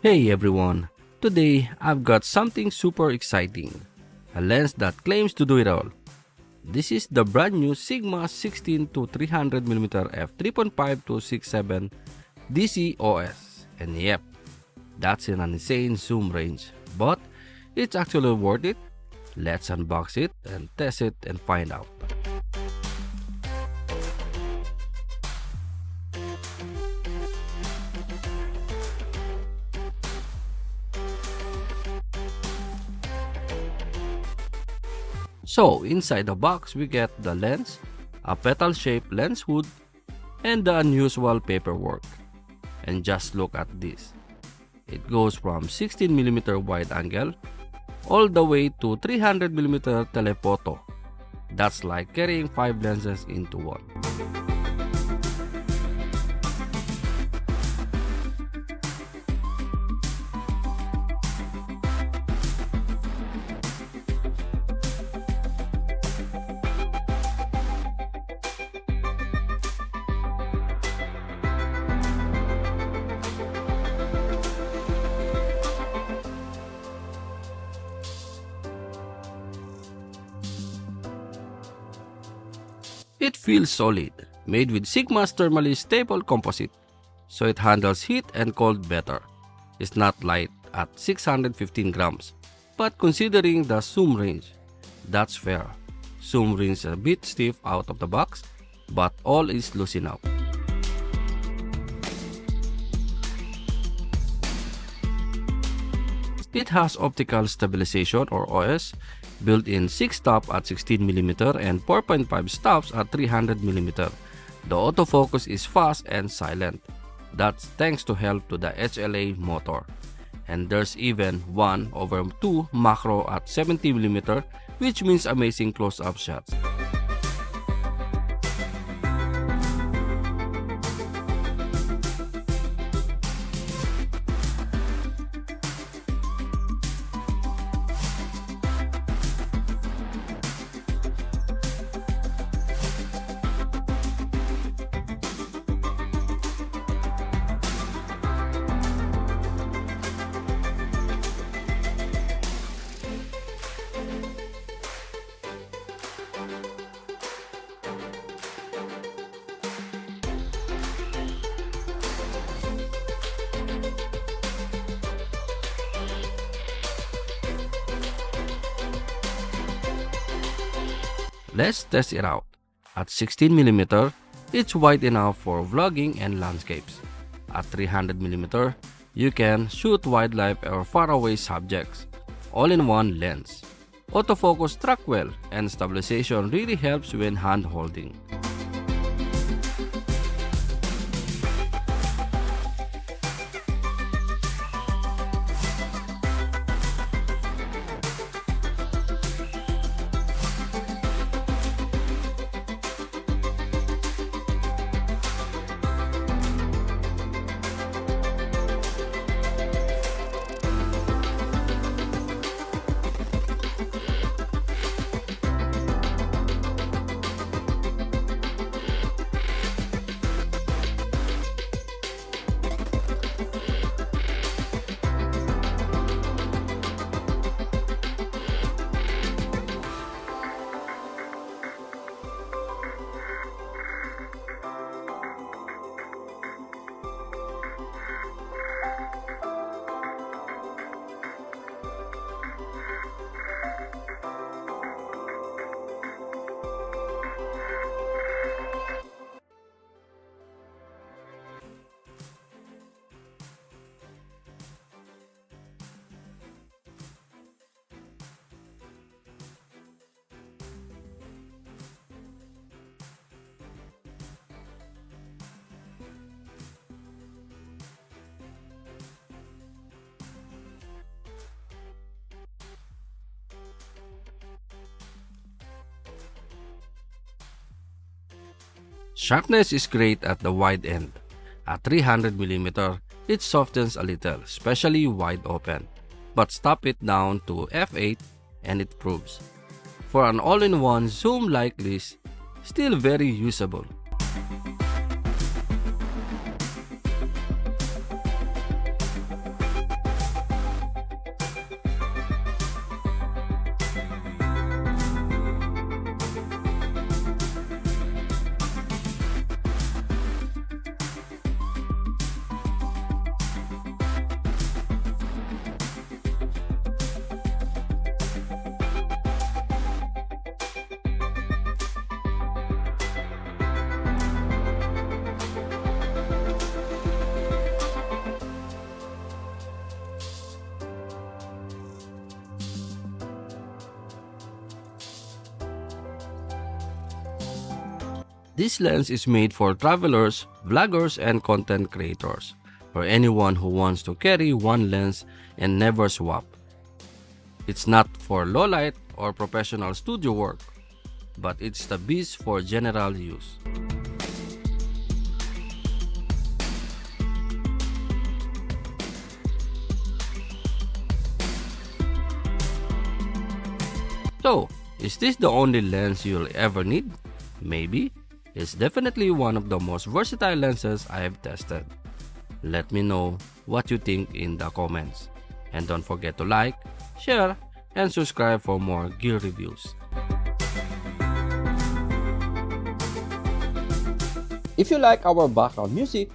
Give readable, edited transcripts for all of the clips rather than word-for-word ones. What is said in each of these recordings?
Hey everyone, today I've got something super exciting, a lens that claims to do it all. This is the brand new Sigma 16 to 300mm f3.5-6.7 DC OS, and yep, that's an insane zoom range, but it's actually worth it. Let's unbox it and test it and find out. So, inside the box we get the lens, a petal-shaped lens hood, and the unusual paperwork. And just look at this. It goes from 16mm wide angle all the way to 300mm telephoto. That's like carrying 5 lenses into one. It feels solid, made with Sigma's thermally stable composite, so it handles heat and cold better. It's not light at 615 grams, but considering the zoom range, that's fair. Zoom range a bit stiff out of the box, but all is loose enough. It has optical stabilization or OS, built-in 6 stop at 16mm and 4.5 stops at 300mm. The autofocus is fast and silent. That's thanks to help to the HLA motor. And there's even 1/2 macro at 70mm, which means amazing close-up shots. Let's test it out. At 16mm, it's wide enough for vlogging and landscapes. At 300mm, you can shoot wildlife or faraway subjects, all in one lens. Autofocus track well, and stabilization really helps when hand holding. Sharpness is great at the wide end. At 300mm, it softens a little, especially wide open. But stop it down to f8 and it proves. For an all-in-one zoom like this, still very usable. This lens is made for travelers, vloggers, and content creators, or anyone who wants to carry one lens and never swap. It's not for low light or professional studio work, but it's the beast for general use. So, is this the only lens you'll ever need? Maybe. It's definitely one of the most versatile lenses I have tested. Let me know what you think in the comments. And don't forget to like, share, and subscribe for more gear reviews. If you like our background music,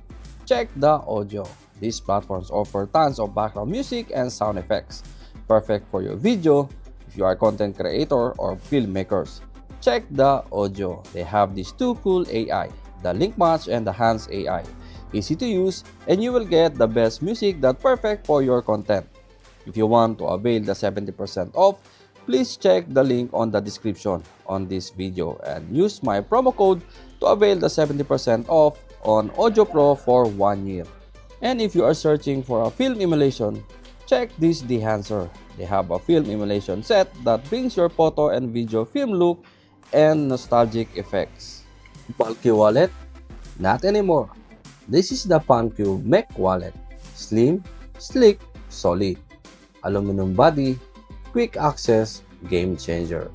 check the audio. These platforms offer tons of background music and sound effects, perfect for your video if you are a content creator or filmmakers. Check the audio. They have these two cool AI, the Link Match and the Hands AI. Easy to use, and you will get the best music that's perfect for your content. If you want to avail the 70% off, please check the link on the description on this video and use my promo code to avail the 70% off on Audio Pro for 1 year. And if you are searching for a film emulation, check this Dehancer. They have a film emulation set that brings your photo and video film look and nostalgic effects. Bulky wallet? Not anymore. This is the FunCube Mech wallet. Slim, sleek, solid. Aluminum body, quick access, game changer.